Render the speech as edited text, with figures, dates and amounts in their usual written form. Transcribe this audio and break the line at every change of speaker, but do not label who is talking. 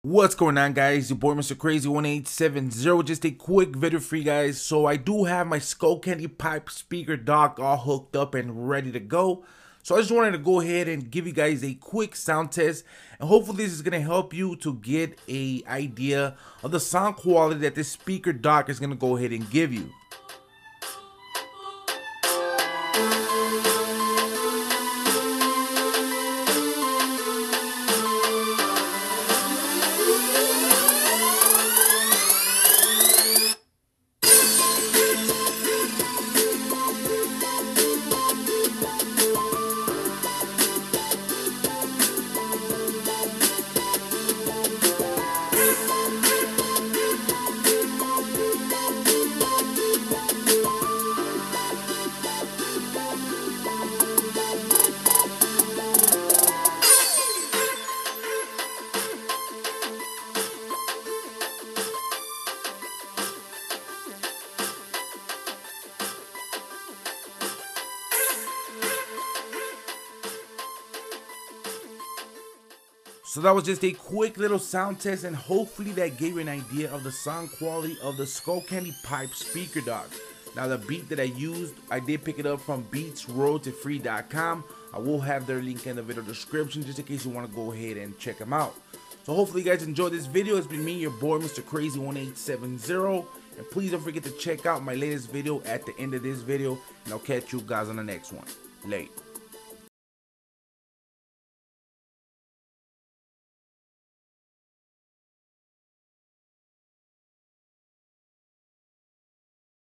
What's going on, guys? Your boy Mr. Crazy 1870. Just a quick video for you guys. So I do have my SkullCandy pipe speaker dock all hooked up and ready to go. So I just wanted to go ahead and give you guys a quick sound test, and hopefully this is going to help you to get a idea of the sound quality that this speaker dock is going to go ahead and give you. So that was just a quick little sound test, and hopefully that gave you an idea of the sound quality of the SkullCandy pipe speaker dock. Now the beat that I used, I did pick it up from beatsroyaltyfree.com. I will have their link in the video description just in case you want to go ahead and check them out. So hopefully you guys enjoyed this video. It's been me, your boy Mr. Crazy 1870, and please don't forget to check out my latest video at the end of this video, and I'll catch you guys on the next one. Late.